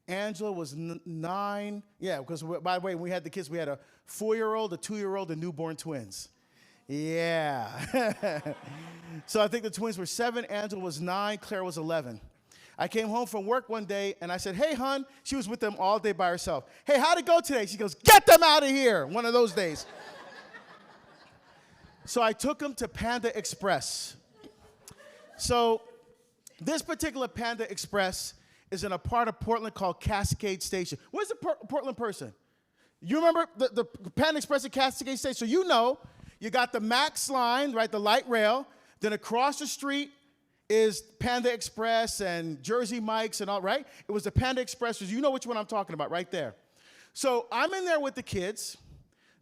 S1: Angela was 9. Yeah, because by the way, when we had the kids, we had a 4-year-old, a 2-year-old, and newborn twins. Yeah. So I think the twins were 7, Angela was 9, Claire was 11. I came home from work one day, and I said, hey, hon. She was with them all day by herself. Hey, how'd it go today? She goes, get them out of here, one of those days. So I took them to Panda Express. So this particular Panda Express is in a part of Portland called Cascade Station. Where's the Portland person? You remember the Panda Express at Cascade Station? So you know, you got the Max line, right, the light rail. Then across the street is Panda Express and Jersey Mike's and all, right? It was the Panda Express. You know which one I'm talking about right there. So I'm in there with the kids.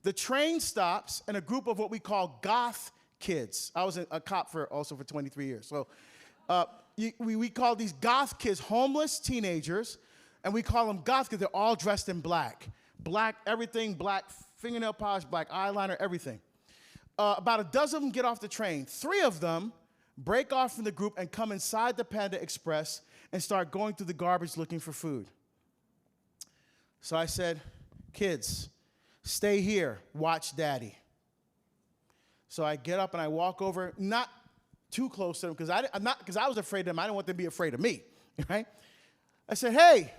S1: The train stops, and a group of what we call goth kids. I was a cop for 23 years. So we call these goth kids homeless teenagers, and we call them goth because they're all dressed in black. Black everything, black fingernail polish, black eyeliner, everything. About a dozen of them get off the train. 3 of them break off from the group and come inside the Panda Express and start going through the garbage looking for food. So I said, kids, stay here, watch daddy. So I get up and I walk over, not too close to them because I was afraid of them. I didn't want them to be afraid of me, right? I said, hey,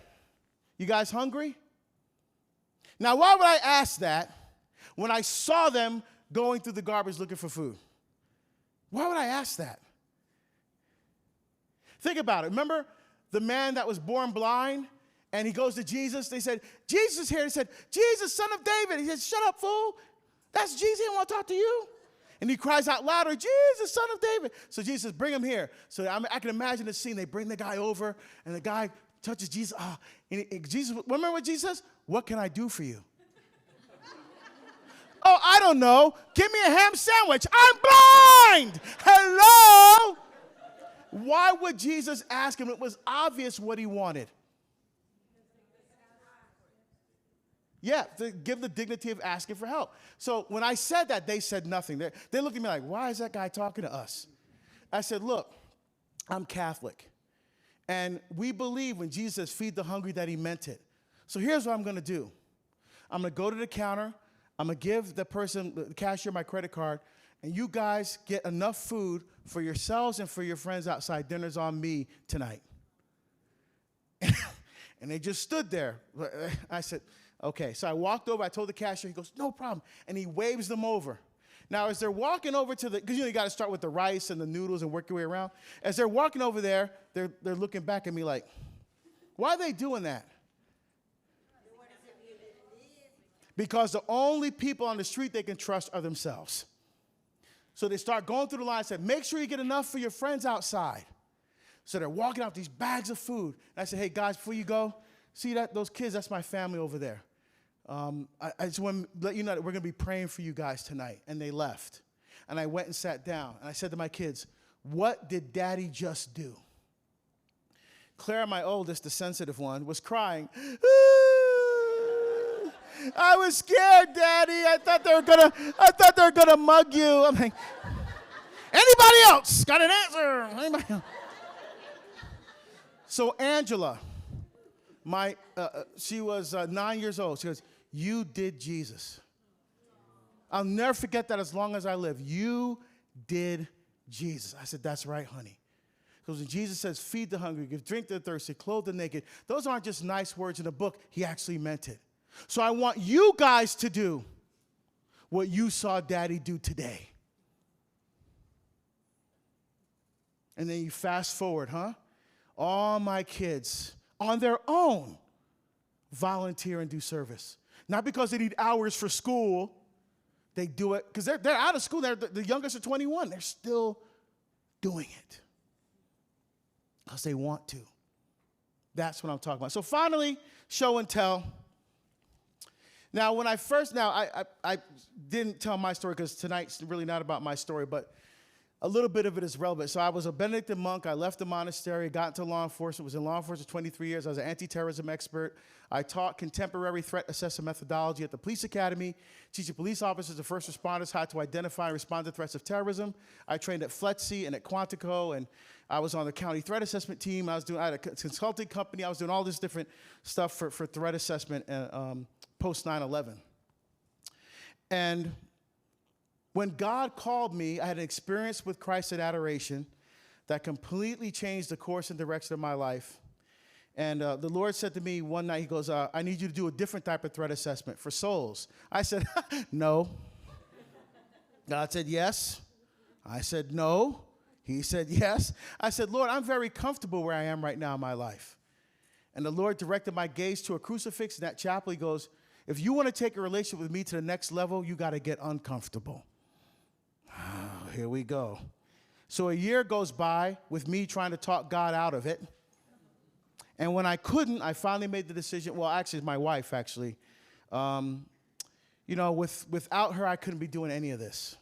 S1: you guys hungry? Now, why would I ask that when I saw them going through the garbage looking for food? Why would I ask that? Think about it. Remember the man that was born blind? And he goes to Jesus. They said, Jesus is here. He said, Jesus, son of David. He said, shut up, fool. That's Jesus. He didn't want to talk to you. And he cries out louder, Jesus, son of David. So Jesus says, bring him here. So I can imagine the scene. They bring the guy over, and the guy touches Jesus. Jesus, remember what Jesus says? What can I do for you? Oh, I don't know. Give me a ham sandwich. I'm blind. Hello? Why would Jesus ask him? It was obvious what he wanted. Yeah, to give the dignity of asking for help. So when I said that, they said nothing. They looked at me like, why is that guy talking to us? I said, look, I'm Catholic. And we believe when Jesus says, feed the hungry, that he meant it. So here's what I'm going to do. I'm going to go to the counter. I'm going to give the person, the cashier, my credit card. And you guys get enough food for yourselves and for your friends outside. Dinner's on me tonight. And they just stood there. I said, okay. So I walked over. I told the cashier. He goes, no problem. And he waves them over. Now, as they're walking over to because you got to start with the rice and the noodles and work your way around. As they're walking over there, they're looking back at me like, why are they doing that? Because the only people on the street they can trust are themselves. So they start going through the line and said, make sure you get enough for your friends outside. So they're walking out these bags of food. And I said, hey, guys, before you go, see those kids, that's my family over there. I just want to let you know that we're going to be praying for you guys tonight. And they left. And I went and sat down. And I said to my kids, what did Daddy just do? Claire, my oldest, the sensitive one, was crying. I was scared, Daddy. I thought they were gonna mug you. I'm like, anybody else got an answer? Anybody else? So Angela, she was 9 years old. She goes, you did Jesus. I'll never forget that as long as I live. You did Jesus. I said, that's right, honey. Because when Jesus says, feed the hungry, give drink to the thirsty, clothe the naked, those aren't just nice words in a book. He actually meant it. So I want you guys to do what you saw Daddy do today. And then you fast forward, huh? All my kids, on their own, volunteer and do service. Not because they need hours for school. They do it because they're out of school. The youngest are 21. They're still doing it because they want to. That's what I'm talking about. So finally, show and tell. Now, when I didn't tell my story because tonight's really not about my story, but a little bit of it is relevant. So I was a Benedictine monk. I left the monastery, got into law enforcement, was in law enforcement 23 years. I was an anti-terrorism expert. I taught contemporary threat assessment methodology at the police academy, teaching police officers and first responders how to identify and respond to threats of terrorism. I trained at FLETC and at Quantico, and I was on the county threat assessment team. I had a consulting company. I was doing all this different stuff for threat assessment post 9/11. And when God called me, I had an experience with Christ in adoration that completely changed the course and direction of my life. And the Lord said to me one night, he goes, I need you to do a different type of threat assessment for souls. I said, no. God said, yes. I said, no. He said, yes. I said, Lord, I'm very comfortable where I am right now in my life. And the Lord directed my gaze to a crucifix in that chapel. He goes, if you want to take a relationship with me to the next level, you got to get uncomfortable. Oh, here we go. So a year goes by with me trying to talk God out of it. And when I couldn't, I finally made the decision. Well, actually, it's my wife, actually. Without her, I couldn't be doing any of this.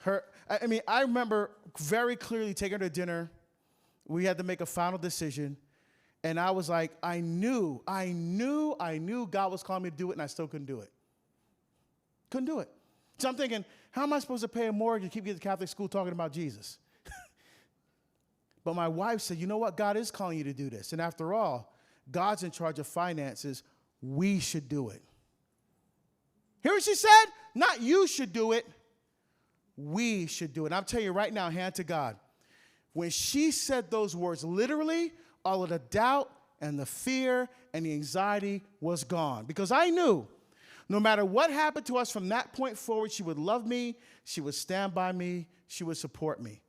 S1: I remember very clearly taking her to dinner. We had to make a final decision. And I was like, I knew God was calling me to do it, and I still couldn't do it. Couldn't do it. So I'm thinking, how am I supposed to pay a mortgage and keep getting to Catholic school talking about Jesus? But my wife said, you know what? God is calling you to do this. And after all, God's in charge of finances. We should do it. Hear what she said? Not you should do it. We should do it. And I'm telling you right now, hand to God. When she said those words, literally, all of the doubt and the fear and the anxiety was gone. Because I knew no matter what happened to us from that point forward, she would love me, she would stand by me, she would support me.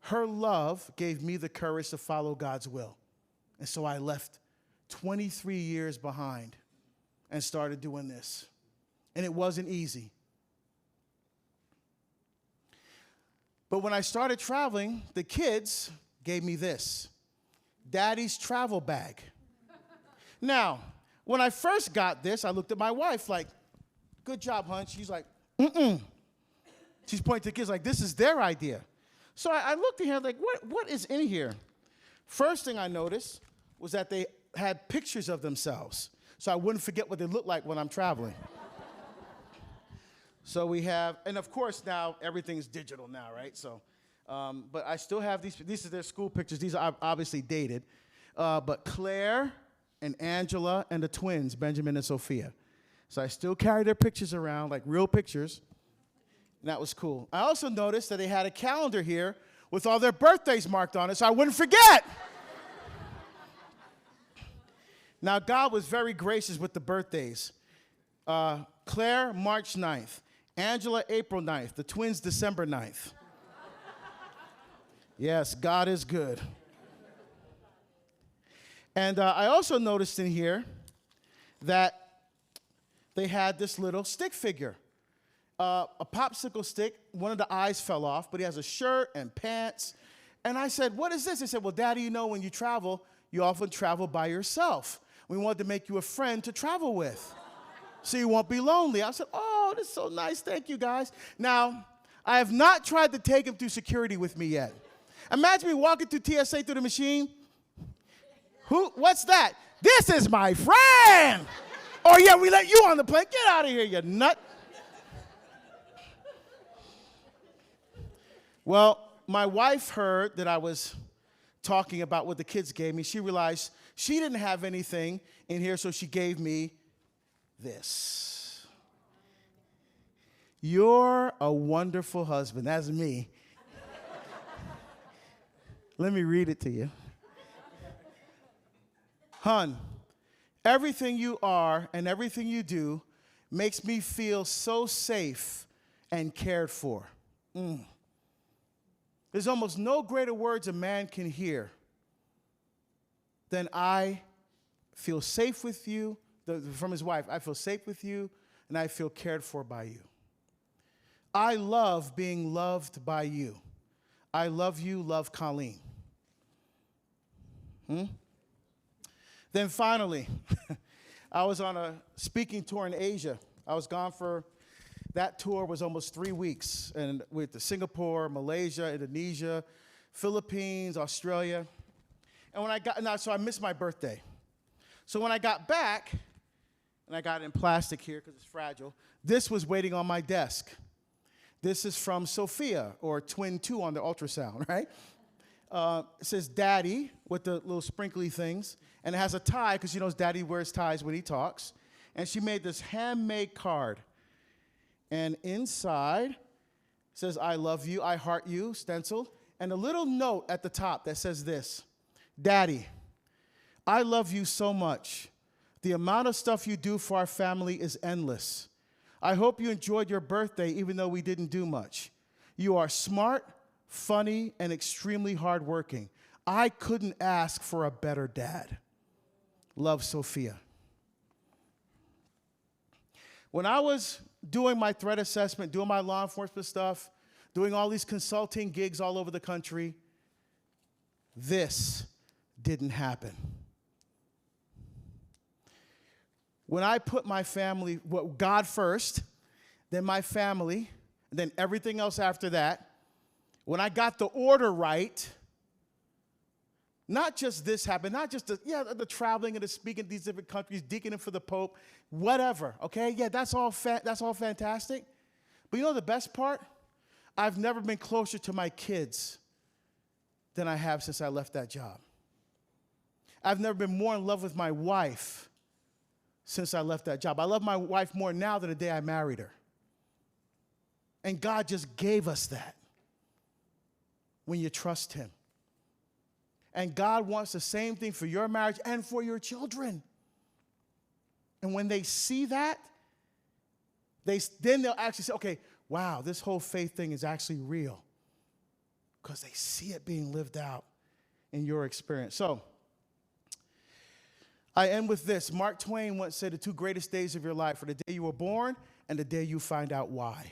S1: Her love gave me the courage to follow God's will. And so I left 23 years behind and started doing this. And it wasn't easy. But when I started traveling, the kids gave me this, Daddy's travel bag. Now, when I first got this, I looked at my wife like, good job, hon. She's like, mm-mm. She's pointing to the kids like, this is their idea. So I looked at her like, what is in here? First thing I noticed was that they had pictures of themselves, so I wouldn't forget what they looked like when I'm traveling. So we have, and of course now everything's digital now, right? So, but I still have these. These are their school pictures. These are obviously dated. But Claire and Angela and the twins, Benjamin and Sophia. So I still carry their pictures around, like real pictures. And that was cool. I also noticed that they had a calendar here with all their birthdays marked on it, so I wouldn't forget. Now, God was very gracious with the birthdays. Claire, March 9th. Angela, April 9th. The twins, December 9th. Yes, God is good. And I also noticed in here that they had this little stick figure. A popsicle stick, one of the eyes fell off, but he has a shirt and pants. And I said, what is this? They said, well, Daddy, you know when you travel, you often travel by yourself. We wanted to make you a friend to travel with so you won't be lonely. I said, oh, this is so nice. Thank you, guys. Now, I have not tried to take him through security with me yet. Imagine me walking through TSA through the machine. What's that? This is my friend. Oh, yeah, we let you on the plane. Get out of here, you nut. Well, my wife heard that I was talking about what the kids gave me. She realized she didn't have anything in here, so she gave me this. You're a wonderful husband. That's me. Let me read it to you. Hun, everything you are and everything you do makes me feel so safe and cared for. There's almost no greater words a man can hear than I feel safe with you, from his wife. I feel safe with you, and I feel cared for by you. I love being loved by you. I love you, love Colleen. Then finally, I was on a speaking tour in Asia. I was gone for, that tour was almost 3 weeks, and with the Singapore, Malaysia, Indonesia, Philippines, Australia. And when I got, so I missed my birthday. So when I got back, and I got it in plastic here because it's fragile, this was waiting on my desk. This is from Sophia, or Twin 2 on the ultrasound, right? It says Daddy with the little sprinkly things, and it has a tie because she knows Daddy wears ties when he talks. And she made this handmade card. And inside says, I love you, I heart you, stenciled. And a little note at the top that says this, Daddy, I love you so much. The amount of stuff you do for our family is endless. I hope you enjoyed your birthday even though we didn't do much. You are smart, funny, and extremely hardworking. I couldn't ask for a better dad. Love, Sophia. When I was doing my threat assessment, doing my law enforcement stuff, doing all these consulting gigs all over the country, this didn't happen. When I put my family, God first, then my family, and then everything else after that, when I got the order right, not just this happened, not just the traveling and the speaking in these different countries, deaconing for the Pope, whatever, okay? Yeah, that's all fantastic. But you know the best part? I've never been closer to my kids than I have since I left that job. I've never been more in love with my wife since I left that job. I love my wife more now than the day I married her. And God just gave us that when you trust him. And God wants the same thing for your marriage and for your children. And when they see that, then they'll actually say, okay, wow, this whole faith thing is actually real. Because they see it being lived out in your experience. So, I end with this. Mark Twain once said the 2 greatest days of your life are the day you were born and the day you find out why.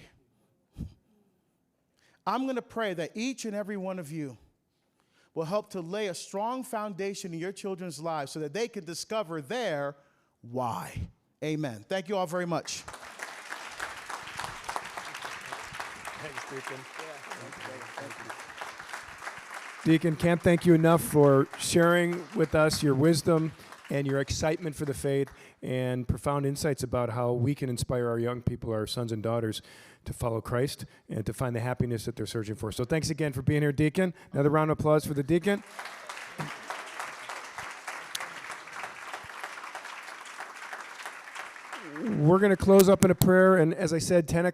S1: I'm going to pray that each and every one of you will help to lay a strong foundation in your children's lives so that they can discover their why. Amen. Thank you all very much.
S3: Thanks, Deacon. Deacon, can't thank you enough for sharing with us your wisdom and your excitement for the faith and profound insights about how we can inspire our young people, our sons and daughters, to follow Christ and to find the happiness that they're searching for. So thanks again for being here, Deacon. Another round of applause for the Deacon. We're going to close up in a prayer, and as I said, 10 o'clock.